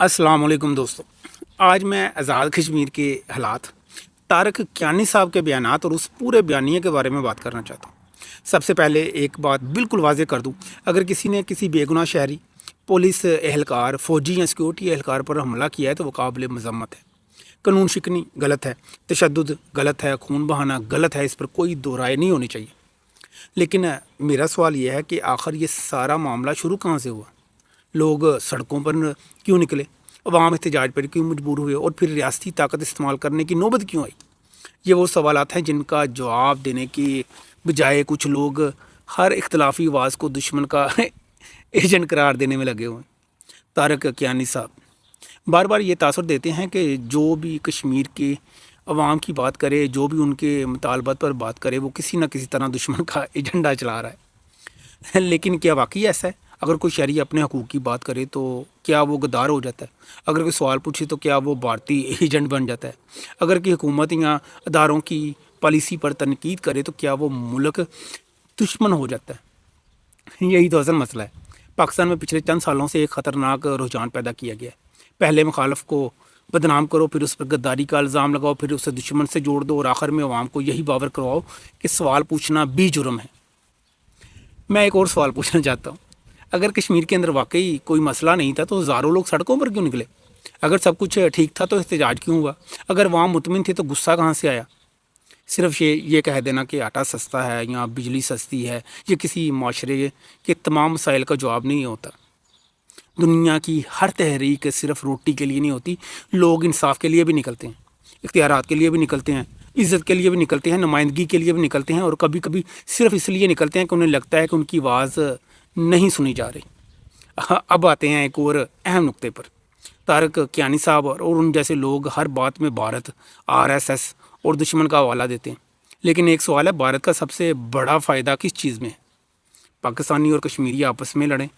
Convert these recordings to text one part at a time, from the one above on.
अस्सलाम वालेकुम दोस्तों। आज मैं आज़ाद कश्मीर के हालात, तारक कियानी साहब के बयानात और उस पूरे बयानिए के बारे में बात करना चाहता हूँ। सबसे पहले एक बात बिल्कुल वाज़ेह कर दूँ, अगर किसी ने किसी बेगुनाह शहरी, पुलिस एहलकार, फ़ौजी या सिक्योरिटी एहलकार पर हमला किया है तो वो काबिल मज़म्मत है। कानून शिकनी गलत है, तशद्दुद गलत है, खून बहाना गलत है, इस पर कोई दो राय नहीं होनी चाहिए। लेकिन मेरा सवाल यह है कि आखिर ये सारा मामला शुरू कहाँ से हुआ? लोग सड़कों पर क्यों निकले, अवाम एहतजाज पर क्यों मजबूर हुए और फिर रियासती ताकत इस्तेमाल करने की नौबत क्यों आई? ये वो सवालात हैं जिनका जवाब देने की बजाय कुछ लोग हर इख्तलाफी आवाज़ को दुश्मन का एजेंट करार देने में लगे हुए हैं। तारक कियानी साहब बार बार ये तासर देते हैं कि जो भी कश्मीर के अवाम की बात करे, जो भी उनके मुतालबात पर बात करे, वो किसी न किसी तरह दुश्मन का एजेंडा चला रहा है। लेकिन क्या वाकई ऐसा है? अगर कोई शहरी अपने हकूक़ की बात करे तो क्या वो गद्दार हो जाता है? अगर कोई सवाल पूछे तो क्या वो भारतीय एजेंट बन जाता है? अगर कोई हुकूमत या अदारों की पॉलिसी पर तनकीद करे तो क्या वो मुल्क दुश्मन हो जाता है? यही तो असल मसला है। पाकिस्तान में पिछले चंद सालों से एक ख़तरनाक रुझान पैदा किया गया है। पहले मुखालफ को बदनाम करो, फिर उस पर गद्दारी का इल्ज़ाम लगाओ, फिर उसे दुश्मन से जोड़ दो और आखिर में अवाम को यही बावर करवाओ कि सवाल पूछना भी जुर्म है। मैं एक और सवाल पूछना चाहता हूँ, अगर कश्मीर के अंदर वाकई कोई मसला नहीं था तो हज़ारों लोग सड़कों पर क्यों निकले? अगर सब कुछ ठीक था तो एहतजाज क्यों हुआ? अगर अवाम मुतमिन थे तो गुस्सा कहाँ से आया? सिर्फ ये कह देना कि आटा सस्ता है या बिजली सस्ती है, ये किसी माशरे के तमाम मसाइल का जवाब नहीं होता। दुनिया की हर तहरीक सिर्फ रोटी के लिए नहीं होती। लोग इंसाफ के लिए भी निकलते हैं, इख्तियारात के लिए भी निकलते हैं, इज़्ज़त के लिए भी निकलते हैं, नुमाइंदगी के लिए भी निकलते हैं और कभी कभी सिर्फ इसलिए निकलते हैं कि उन्हें लगता है कि उनकी आवाज़ नहीं सुनी जा रही। अब आते हैं एक और अहम नुक्ते पर। तारक कियानी साहब और उन जैसे लोग हर बात में भारत, आरएसएस और दुश्मन का हवाला देते हैं। लेकिन एक सवाल है, भारत का सबसे बड़ा फ़ायदा किस चीज़ में है? पाकिस्तानी और कश्मीरी आपस में लड़ें,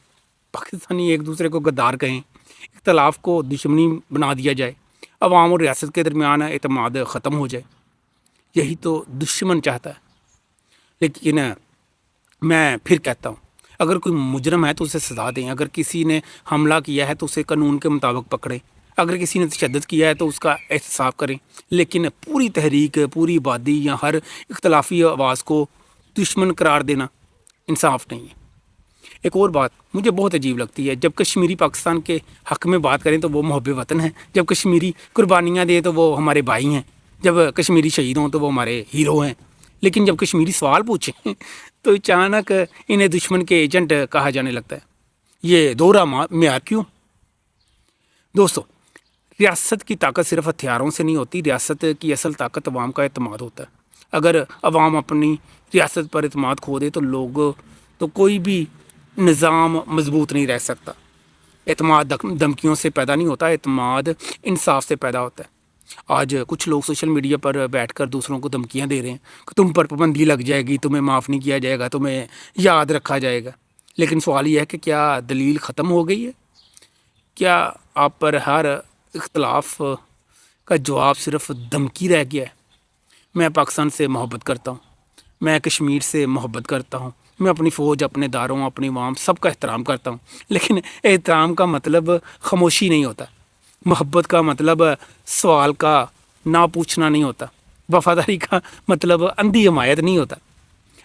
पाकिस्तानी एक दूसरे को गद्दार कहें, इख्तलाफ को दुश्मनी बना दिया जाए, अवाम और रियासत के दरमियान एतमाद ख़त्म हो जाए, यही तो दुश्मन चाहता है। लेकिन मैं फिर कहता हूँ, अगर कोई मुजरम है तो उसे सज़ा दें, अगर किसी ने हमला किया है तो उसे कानून के मुताबिक पकड़ें, अगर किसी ने तशद्दुद किया है तो उसका एहतसाब करें। लेकिन पूरी तहरीक, पूरी आबादी या हर इख्तलाफी आवाज़ को दुश्मन करार देना इंसाफ नहीं है। एक और बात मुझे बहुत अजीब लगती है, जब कश्मीरी पाकिस्तान के हक़ में बात करें तो वो मुहब्बे वतन हैं, जब कश्मीरी कुर्बानियाँ दें तो वो हमारे भाई हैं, जब कश्मीरी शहीद हों तो वो हमारे हीरो हैं। लेकिन जब कश्मीरी सवाल पूछें तो अचानक इन्हें दुश्मन के एजेंट कहा जाने लगता है। ये दोहरा मेयार क्यों? दोस्तों, रियासत की ताकत सिर्फ हथियारों से नहीं होती, रियासत की असल ताकत अवाम का एतमाद होता है। अगर अवाम अपनी रियासत पर एतमाद खो दे तो कोई भी निज़ाम मजबूत नहीं रह सकता। एतमाद धमकियों से पैदा नहीं होता, एतमाद इंसाफ से पैदा होता है। आज कुछ लोग सोशल मीडिया पर बैठकर दूसरों को धमकियां दे रहे हैं कि तुम पर पाबंदी लग जाएगी, तुम्हें माफ़ नहीं किया जाएगा, तुम्हें याद रखा जाएगा। लेकिन सवाल यह है कि क्या दलील ख़त्म हो गई है? क्या आप पर हर इख्तलाफ का जवाब सिर्फ धमकी रह गया है? मैं पाकिस्तान से मोहब्बत करता हूँ, मैं कश्मीर से मोहब्बत करता हूँ, मैं अपनी फ़ौज, अपने दारों, अपनी अवाम सबका एहतराम करता हूँ। लेकिन एहतराम का मतलब खामोशी नहीं होता, मोहब्बत का मतलब सवाल का ना पूछना नहीं होता, वफ़ादारी का मतलब अंधी हमायत नहीं होता।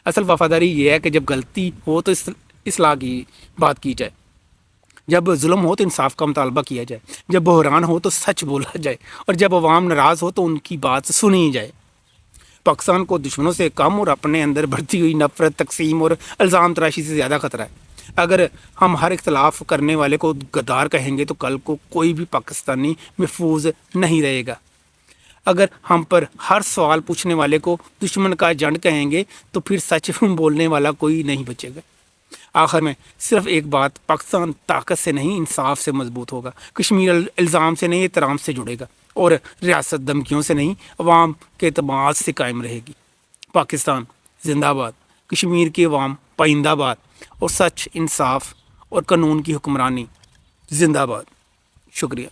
असल वफ़ादारी ये है कि जब गलती हो तो इस्लाह की बात की जाए, जब जुल्म हो तो इंसाफ का मुतालबा किया जाए, जब बहरान हो तो सच बोला जाए और जब अवाम नाराज़ हो तो उनकी बात सुनी जाए। पाकिस्तान को दुश्मनों से कम और अपने अंदर बढ़ती हुई नफरत, तकसीम और इल्ज़ाम तराशी से ज़्यादा ख़तरा है। अगर हम हर इख्तलाफ करने वाले को गद्दार कहेंगे तो कल को कोई भी पाकिस्तानी महफूज नहीं रहेगा। अगर हम पर हर सवाल पूछने वाले को दुश्मन का एजेंट कहेंगे तो फिर सच बोलने वाला कोई नहीं बचेगा। आखिर में सिर्फ एक बात, पाकिस्तान ताकत से नहीं इंसाफ से मजबूत होगा, कश्मीर इल्ज़ाम से नहीं एहतराम से जुड़ेगा और रियासत धमकियों से नहीं अवाम के एतमाद से कायम रहेगी। पाकिस्तान जिंदाबाद, कश्मीर की अवाम पाइंदाबाद और सच, इंसाफ और कानून की हुक्मरानी जिंदाबाद। शुक्रिया।